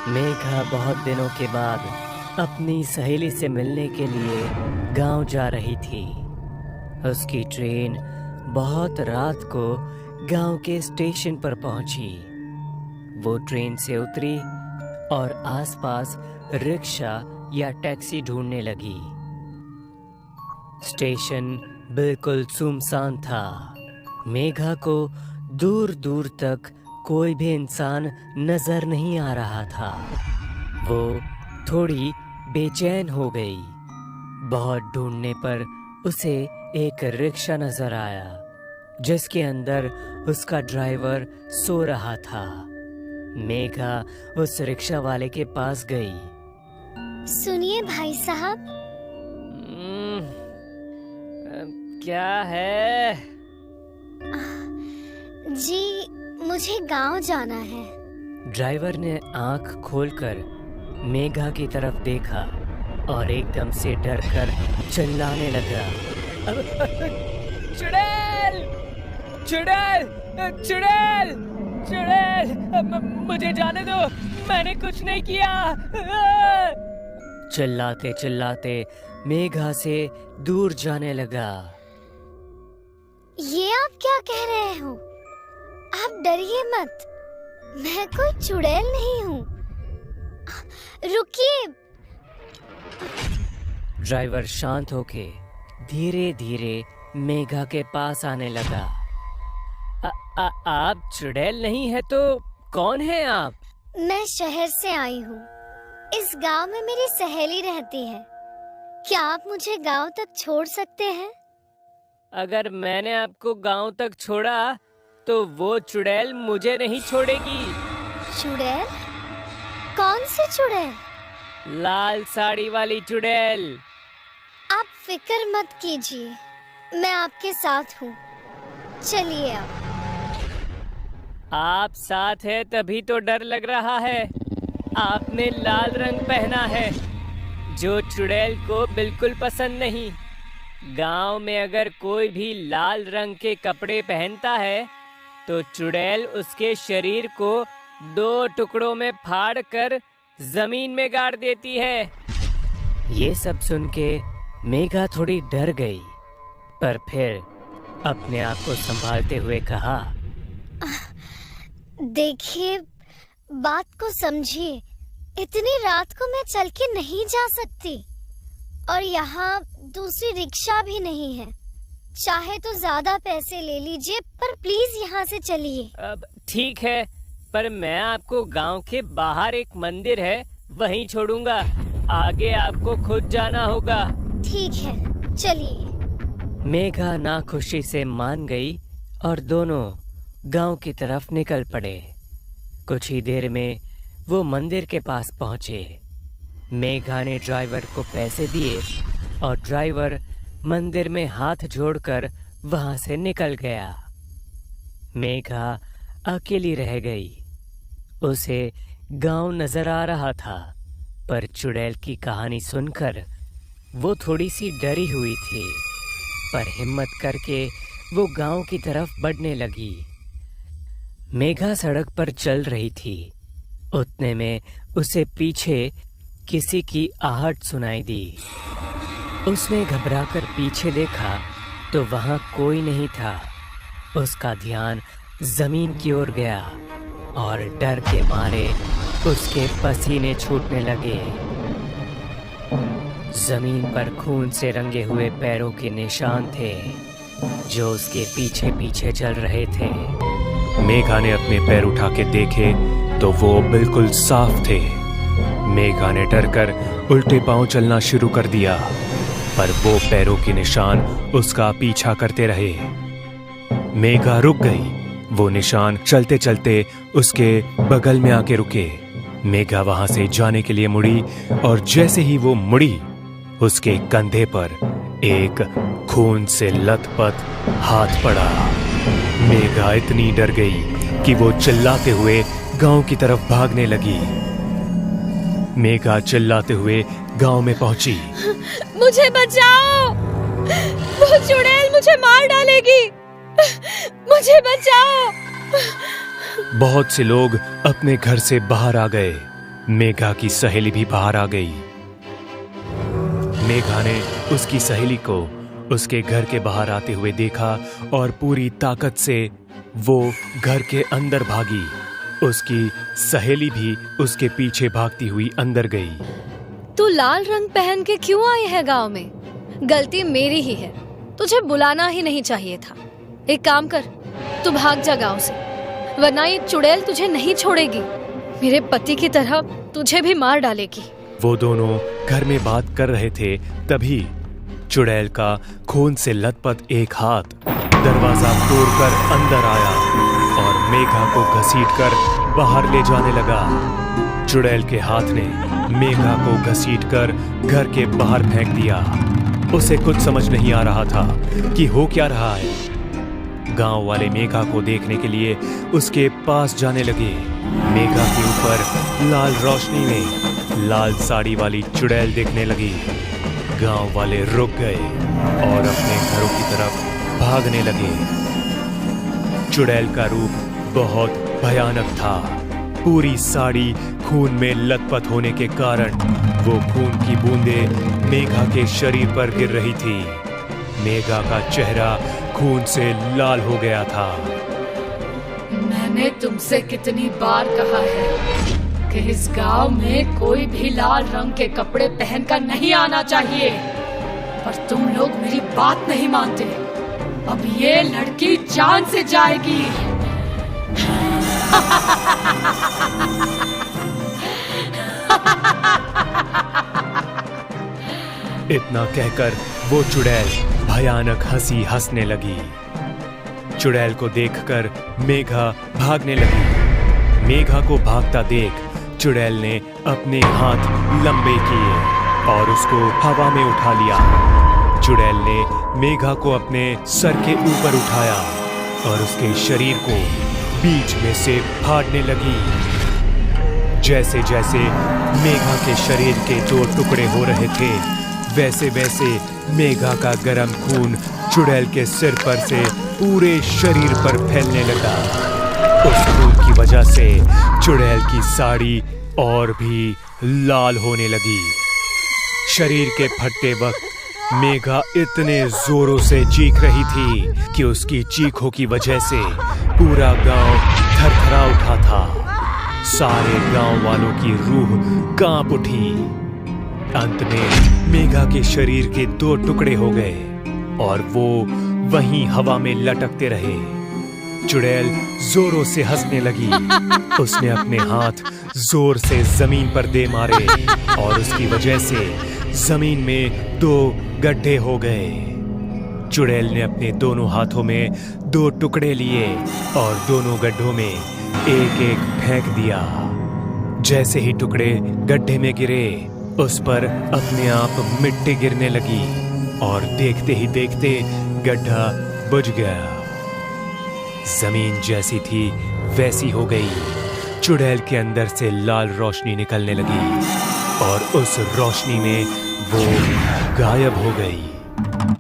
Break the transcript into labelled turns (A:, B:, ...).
A: मेघा बहुत दिनों के बाद अपनी सहेली से मिलने के लिए गांव जा रही थी। उसकी ट्रेन बहुत रात को गांव के स्टेशन पर पहुंची। वो ट्रेन से उतरी और आसपास रिक्शा या टैक्सी ढूंढने लगी। स्टेशन बिल्कुल सुनसान था। मेघा को दूर दूर तक कोई भी इंसान नजर नहीं आ रहा था। वो थोड़ी बेचैन हो गई। बहुत ढूंढने पर उसे एक रिक्शा नजर आया जिसके अंदर उसका ड्राइवर सो रहा था। मेघा उस रिक्शा वाले के पास गई।
B: सुनिए भाई साहब।
A: क्या है?
B: जी, मुझे गांव जाना है।
A: ड्राइवर ने आंख खोलकर मेघा की तरफ देखा और एकदम से डरकर चिल्लाने लगा। चुड़ैल! चुड़ैल! चुड़ैल! चुड़ैल! मुझे जाने दो, मैंने कुछ नहीं किया। चिल्लाते चिल्लाते मेघा से दूर जाने लगा।
B: ये आप क्या कह रहे हो? आप डरिए मत, मैं कोई चुड़ैल नहीं हूँ। रुकिए।
A: ड्राइवर शांत होके धीरे धीरे मेघा के पास आने लगा। आप चुड़ैल नहीं है तो कौन है आप?
B: मैं शहर से आई हूँ। इस गांव में मेरी सहेली रहती है। क्या आप मुझे गांव तक छोड़ सकते हैं?
A: अगर मैंने आपको गांव तक छोड़ा तो वो चुड़ैल मुझे नहीं छोड़ेगी।
B: चुड़ैल? कौन सी चुड़ैल?
A: लाल साड़ी वाली चुड़ैल।
B: आप फिक्र मत कीजिए, मैं आपके साथ हूँ। चलिए
A: आप साथ है तभी तो डर लग रहा है। आपने लाल रंग पहना है जो चुड़ैल को बिल्कुल पसंद नहीं। गांव में अगर कोई भी लाल रंग के कपड़े पहनता है तो चुड़ैल उसके शरीर को 2 टुकड़ों में फाड़ कर जमीन में गाड़ देती है। ये सब सुन के मेघा थोड़ी डर गई, पर फिर अपने आप को संभालते हुए कहा,
B: देखिए, बात को समझिए। इतनी रात को मैं चल के नहीं जा सकती और यहाँ दूसरी रिक्शा भी नहीं है। चाहे तो ज्यादा पैसे ले लीजिए, पर प्लीज यहाँ से चलिए।
A: अब ठीक है, पर मैं आपको गांव के बाहर एक मंदिर है वहीं छोड़ूंगा। आगे आपको खुद जाना होगा।
B: ठीक है, चलिए।
A: मेघा नाखुशी से मान गई और दोनों गांव की तरफ निकल पड़े। कुछ ही देर में वो मंदिर के पास पहुंचे। मेघा ने ड्राइवर को पैसे दिए और ड्राइवर मंदिर में हाथ जोड़कर वहां से निकल गया। मेघा अकेली रह गई। उसे गांव नजर आ रहा था, पर चुड़ैल की कहानी सुनकर वो थोड़ी सी डरी हुई थी, पर हिम्मत करके वो गांव की तरफ बढ़ने लगी। मेघा सड़क पर चल रही थी। उतने में उसे पीछे किसी की आहट सुनाई दी। उसने घबराकर पीछे देखा तो वहां कोई नहीं था। उसका ध्यान जमीन की ओर गया और डर के मारे उसके पसीने छूटने लगे। जमीन पर खून से रंगे हुए पैरों के निशान थे जो उसके पीछे पीछे चल रहे थे।
C: मेघा ने अपने पैर उठा के देखे तो वो बिल्कुल साफ थे। मेघा ने डरकर उल्टे पांव चलना शुरू कर दिया, पर वो पैरों के निशान उसका पीछा करते रहे। मेघा रुक गई। वो निशान चलते चलते उसके बगल में आके रुके। मेघा वहां से जाने के लिए मुड़ी और जैसे ही वो मुड़ी, उसके कंधे पर एक खून से लथपथ हाथ पड़ा। मेघा इतनी डर गई कि वो चिल्लाते हुए गांव की तरफ भागने लगी। मेघा चिल्लाते हुए गांव में पहुंची।
D: मुझे बचाओ, वो चुड़ैल मुझे मार डालेगी, मुझे बचाओ।
C: बहुत से लोग अपने घर से बाहर आ गए। मेघा की सहेली भी बाहर आ गई। मेघा ने उसकी सहेली को उसके घर के बाहर आते हुए देखा और पूरी ताकत से वो घर के अंदर भागी। उसकी सहेली भी उसके पीछे भागती हुई अंदर गई।
D: तू लाल रंग पहन के क्यों आई है गांव में? गलती मेरी ही है, तुझे बुलाना ही नहीं चाहिए था। एक काम कर, तू भाग जा गांव से, वरना ये चुड़ैल तुझे नहीं छोड़ेगी। मेरे पति की तरह तुझे भी मार डालेगी।
C: वो दोनों घर में बात कर रहे थे, तभी चुड़ैल का खून से लथपथ एक हाथ दरवाजा तोड़कर अंदर आया और मेघा को घसीटकर बाहर ले जाने लगा। चुड़ैल के हाथ ने मेघा को घसीटकर घर के बाहर फेंक दिया। उसे कुछ समझ नहीं आ रहा था कि हो क्या रहा है। गांव वाले मेघा को देखने के लिए उसके पास जाने लगे। मेघा के ऊपर लाल रोशनी में लाल साड़ी वाली चुड़ैल देखने लगी। गांव वाले रुक गए और अपने घरों की तरफ भागने लगे। चुड़ैल का रूप बहुत भयानक था। पूरी साड़ी खून में लथपथ होने के कारण वो खून की बूंदें मेघा के शरीर पर गिर रही थी। मेघा का चेहरा खून से लाल हो गया था।
E: मैंने तुमसे कितनी बार कहा है कि इस गांव में कोई भी लाल रंग के कपड़े पहनकर नहीं आना चाहिए, पर तुम लोग मेरी बात नहीं मानते। अब ये लड़की जान से जाएगी।
C: इतना कहकर वो चुड़ैल भयानक हंसी हंसने लगी। चुड़ैल को देखकर मेघा भागने लगी। मेघा को भागता देख चुड़ैल ने अपने हाथ लंबे किए और उसको हवा में उठा लिया। चुड़ैल ने मेघा को अपने सर के ऊपर उठाया और उसके शरीर को बीच में से फाड़ने लगी। जैसे जैसे मेघा के शरीर के 2 टुकड़े हो रहे थे, वैसे वैसे मेघा का गर्म खून चुड़ैल के सिर पर से पूरे शरीर पर फैलने लगा। उस खून की वजह से चुड़ैल की साड़ी और भी लाल होने लगी। शरीर के फटते वक्त मेघा इतने जोरों से चीख रही थी कि उसकी चीखों की वजह से पूरा गांव थरथरा उठा था। सारे गांव वालों की रूह कांप उठी। अंत में मेघा के शरीर के 2 टुकड़े हो गए और वो वहीं हवा में लटकते रहे। चुड़ैल जोरों से हंसने लगी। उसने अपने हाथ जोर से जमीन पर दे मारे और उसकी वजह से जमीन में 2 गड्ढे हो गए। चुड़ैल ने अपने दोनों हाथों में 2 टुकड़े लिए और दोनों गड्ढों में एक एक फेंक दिया। जैसे ही टुकड़े गड्ढे में गिरे, उस पर अपने आप मिट्टी गिरने लगी और देखते ही देखते गड्ढा बुझ गया। जमीन जैसी थी वैसी हो गई। चुड़ैल के अंदर से लाल रोशनी निकलने लगी और उस रोशनी में वो गायब हो गई।